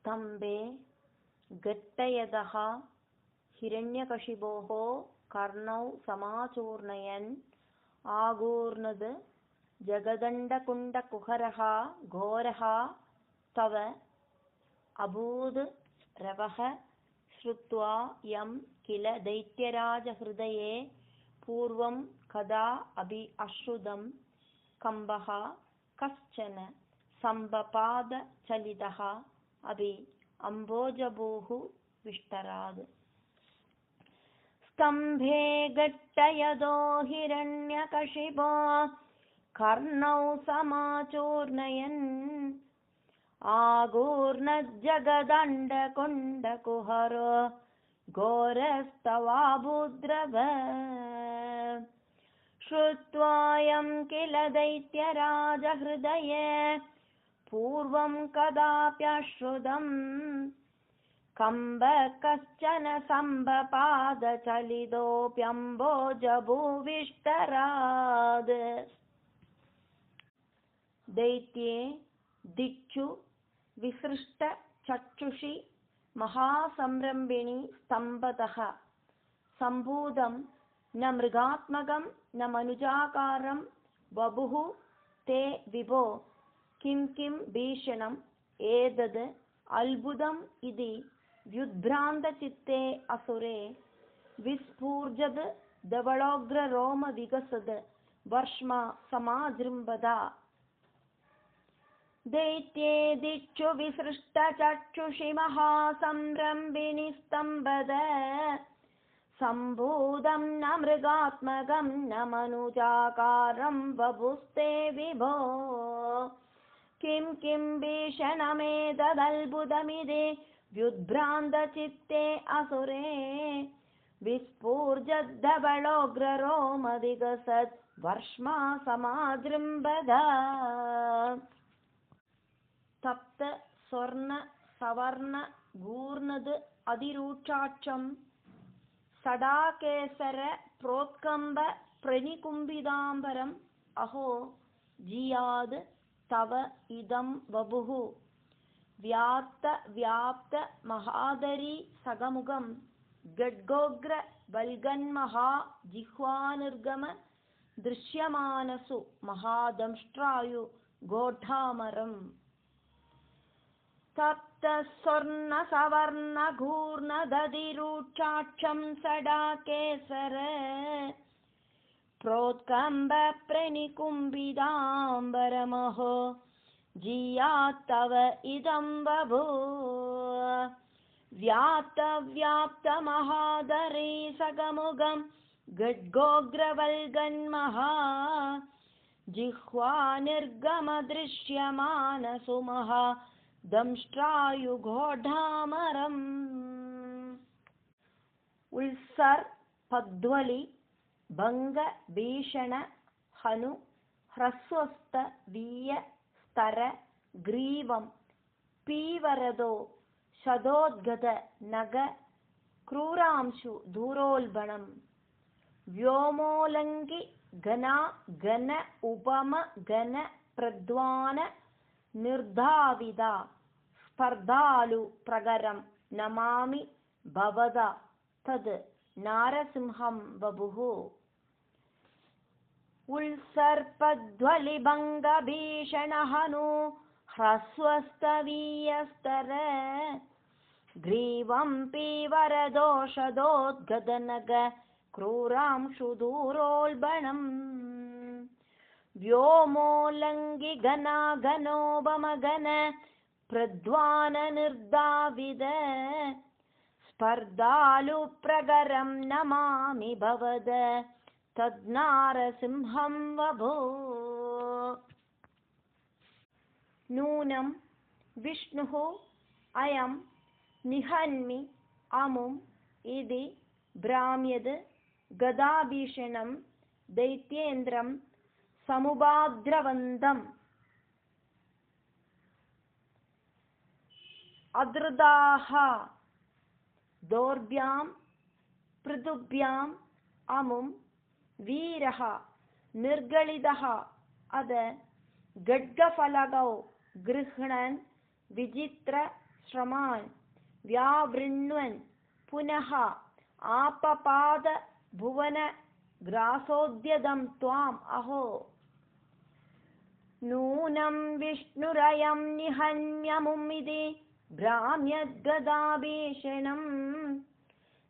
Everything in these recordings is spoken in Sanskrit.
स्तम्भे घट्टयदः हिरण्यकशिपोः कर्णौ समाचूर्णयन् आगूर्णद् जगदण्डकुण्डकुहरः घोरः तव अभूद् रवः श्रुत्वा यं किल दैत्यराजहृदये पूर्वं कदा अपि अश्रुतं कम्बः कश्चन सम्बपादचलितः अपि अम्भोजभूः विष्टराद्। स्तम्भे घट्टयदो हिरण्यकशिपो कर्णौ समाचूर्णयन् आगूर्णज्जगदण्डकुण्डकुहरो घोरस्तवाभूद्रव श्रुत्वायं किल दैत्यराजहृदये पूर्वं कदाप्यश्रुतं कम्ब कश्चन सम्भपादचलितोऽप्यम्भोजभूविष्टराद्। दैत्ये दिक्षु विसृष्टचक्षुषि महासंरम्भिणी स्तम्भतः सम्भूतं न मृगात्मकं न मनुजाकारं बभुः ते विभो किं किं भीषणम् एतद् अद्भुतम् इति व्युद्भ्रान्तचित्ते असुरे विस्फूर्जद् धवलोग्ररोम विकसद् वर्ष्मा समाजृम्भदा। दैत्ये दिक्षु विसृष्टचक्षुषि महासंरम्भिणी स्तम्भद सम्भूतं न मृगात्मकं न मनुजाकारं बभुस्ते विभो किं किं भीषणमेतदद्भुतमिति व्युद्भ्रान्तचित्ते असुरे विस्फूर्जद्धवलोग्ररोमविकसद् वर्ष्मा समाजृम्भदा। तप्त स्वर्ण सवर्ण गूर्णद् अधिरूक्षाक्षं सडाकेसर प्रोत्कम्ब प्रणिकुम्भिदाम्बरम् अहो जियाद् तव इदं वपुः व्याप्त व्याप्त महादरी सगमुगं गड्गोग्र वल्गन्महा जिह्वानिर्गम दृश्यमानसु महादंष्ट्रायु गोढामरम्। तप्त स्वर्ण सवर्ण घूर्णदधिरूक्षाक्षं सडाकेसर प्रोत्कम्ब प्रणिकुम्भिदाम्बरमहो जियात्तव इदं वभू व्याप्त व्याप्त महादरी सगमुगं गड्गोग्रवल्गन्महा जिह्वानिर्गमदृश्यमानसु महा दंष्ट्रायुघोढामरम्। उल्सर् पद्वलि भंग भीषण हनु ह्रस्वस्त वीय स्तर ग्रीवं पीवरदो शतोद्गत नग क्रूरांशु दूरोल्बणं व्योमोलंघि घना घन उपम घन प्रद्वान निर्धाविदा स्पर्धालु प्रगरं नमामि भवदा तद् नारसिंहं वपुः। उल्सर्पध्वलिभङ्गभीषणहनु ह्रस्वस्तवीयस्तर ग्रीवं पीवरदोषदोद्गतनग क्रूरांशु दूरोल्बणम् व्योमोलंघि घना घनोपमघन प्रद्वान निर्धाविद स्पर्धालु प्रगरं नमामि भवद तद्नारसिंहं वभो। नूनं विष्णुः अयं निहन्मि अमुम् इति भ्राम्यद् गदाभीषणं दैत्येन्द्रं समुपाद्रवन्तम् अधृताः दोर्भ्यां पृथुभ्याम् अमुं वीरः निर्गलितः अद गड्गफलकौ गृह्णन् विचित्र श्रमान् व्यावृण्वन् पुनः आपपाद भुवन ग्रासोद्यतं त्वाम् अहो नूनं विष्णुरयं निहन्यमुमिति भ्राम्यद्गदाभीषणम्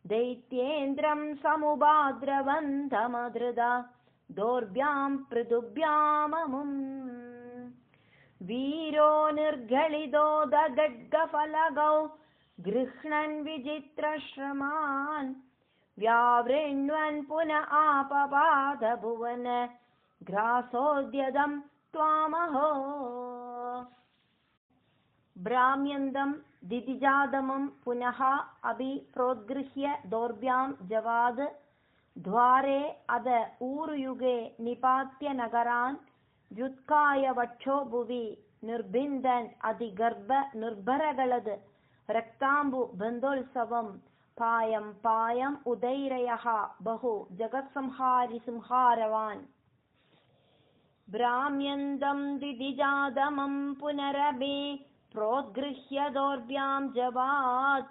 दैत्येन्द्रं समुपाद्रवन्तमधृता दोर्भ्यां पृथुभ्याममुम् वीरो निर्गलितो दगड्गफलगौ गृह्णन् विचित्रश्रमान् व्यावृण्वन् पुनः आपपाद भुवन ग्रासोद्यतं त्वामहो भ्राम्यन्तं दितिजातमं पुनः अपि प्रोद्गृह्य दोर्भ्यां जवाद द्वारे अद ऊरुयुगे निपात्य नगरान् व्युत्काय वक्षो भुवि निर्बिन्दन् अधिगर्भ निर्भरगलद रक्ताम्बु बन्धोत्सवं पायं पायम् उदैरयः बहु जगत्संहारि संहारवान् भ्राम्यन्तं दितिजातमं पुनरपि प्रोद्गृह्य दोर्भ्यां जवात्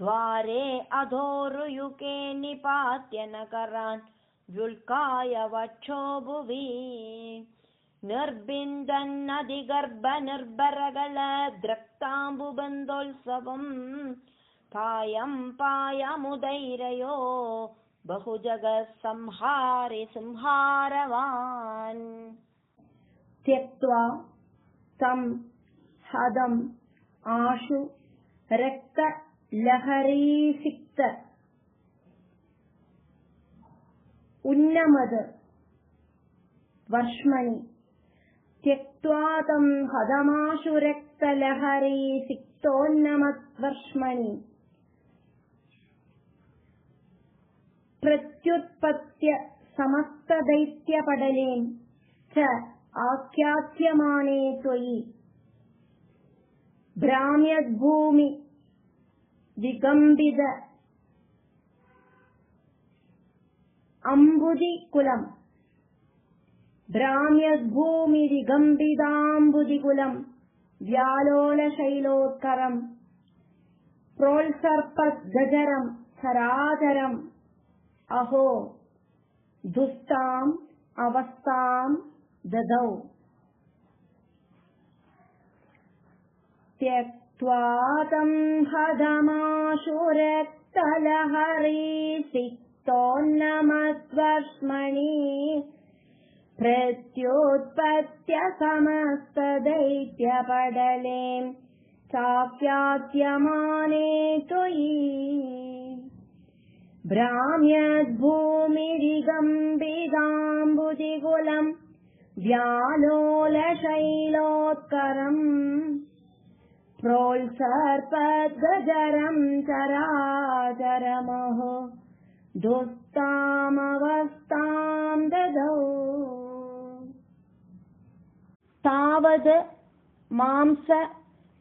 द्वारे अधोरुयुके निपात्य नगरान् व्युल्काय वक्षो भुवि निर्बिन्दन्नधिगर्भ निर्भरगल द्रक्ताम्बुबन्धोत्सवं पायं पायमुदैरयो बहुजगत्संहारि संहारवान् त्यक्त्वा तं हदम् आशु रक्तलहरीसिक्त उन्नमद वर्ष्मणि त्यक्त्वा तं हदमाशु रक्तलहरीसिक्तोन्नमद्वर्ष्मणि प्रत्युत्पत्य समस्तदैत्यपटलें च आख्यात्यमाने त्वयि भ्राम्यद्भूमि दिगम्बित अम्बुदिकुलम् भ्राम्यद्भूमिदिगम्बिताम्बुदिकुलम् व्यालोलशैलोत्करम् प्रोत्सर्पद्गजरम् सराचरम् अहो दुस्ताम् अवस्थाम् ददौ त्यक्त्वा तं हदमाशु रक्तलहरीसिक्तोन्नमद्वर्ष्मणि प्रत्युत्पत्य समस्तदैत्यपटलें चाख्यात्यमाने त्वयि भ्राम्यद्भूमिदिगम्बिताम्बुदिकुलम् व्यालोलशैलोत्करम् प्रोत्सर्पद्गजरं चराचरमहो दुस्तामवस्थां ददौ तावद् मांस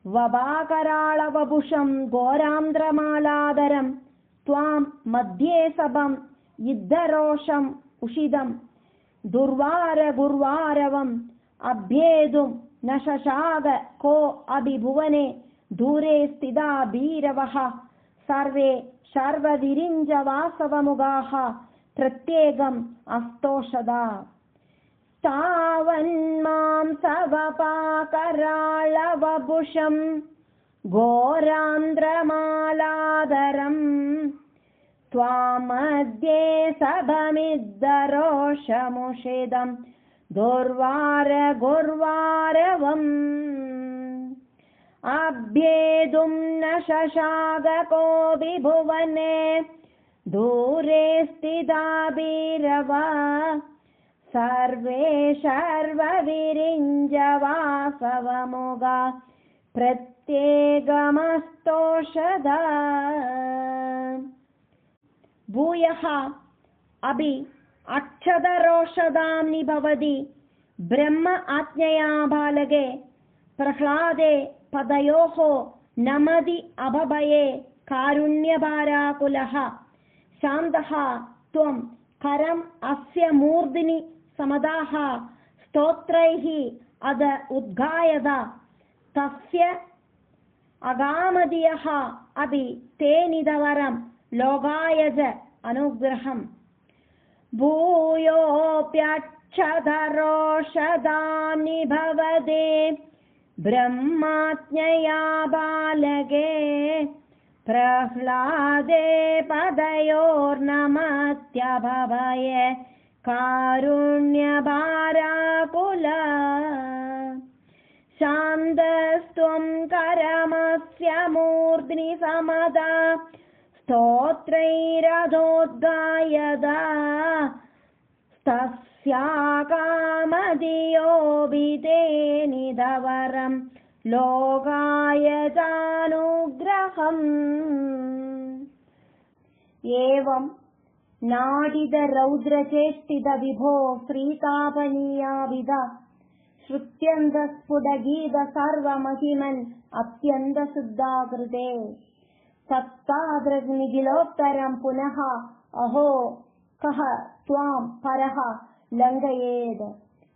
वबाकराळवपुषं घोरान्द्रमालाधरं त्वां मध्ये सबं युद्धरोषम् उषितं दुर्वारगुर्वारवम् अभ्येतुं न शशाक को अभिभुवने दूरे स्थिता भीरवः सर्वे शर्वविरिञ्जवासवमुगाः प्रत्येकम् अस्तोषदा तावन्मां सवपाकराळवपुषं घोरान्द्रमालाधरम् त्वामध्ये सबमिद्धरोषमुषितं दुर्वारगुर्वारवम् अभ्येतुं न शशाक कोऽपि भुवने दूरे स्थिता भीरवा सर्वे शर्वविरिञ्जवासवमुगा प्रत्येकमस्तोषदा भूयः अभि अक्षतरोषदां निभवति ब्रह्म आज्ञया बालके प्रह्लादे पदयोः नमति अभभये कारुण्यभाराकुलः शान्तः त्वं करम् अस्य मूर्ध्नि समदाः स्तोत्रैः अद उद्गायत तस्य अगामदीयः अपि ते निधवरं लोकाय च अनुग्रहम् भूयोऽप्यक्षधरोषधां निभवदे ब्रह्माज्ञया बालके प्रह्लादे पदयोर्नमत्यभवय कारुण्यभाराकुल शान्तस्त्वं करमस्य मूर्ध्नि समदा स्तोत्रैरधोद्गायदा तस्याकामदियोऽभिते निधवरं लोकाय चानुग्रहम् एवं नाडिदरौद्रचेष्टित विभो श्रीतापनीयाविद श्रुत्यन्तस्फुटगीत सर्वमहिमन् अत्यन्तशुद्धाकृते तत्तादृग्निखिलोत्तरं पुनः अहो कः त्वां परः लङ्घयेत्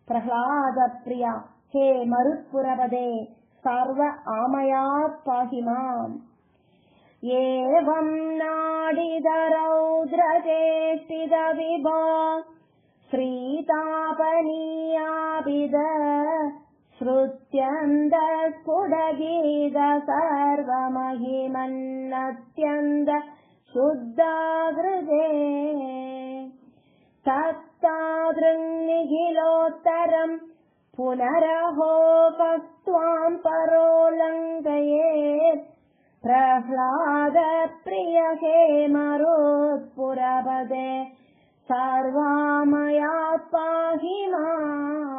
प्रह्लादप्रिया हे मरुत्पुरपदे सर्व आमयात् पाहि माम् एवं नाडिदरौद्रचेष्टित विभो श्रीतापनीयाभिद श्रुत्यन्तस्फुटगीत सर्वमहिमन्नत्यन्त शुद्धाकृते तत्तादृन्निखिलोत्तरं पुनरहो कस्त्वां परो लङ्घयेत् प्रह्लादप्रिय हे मरुत्पुरपदे सर्वामयात् पाहि माम्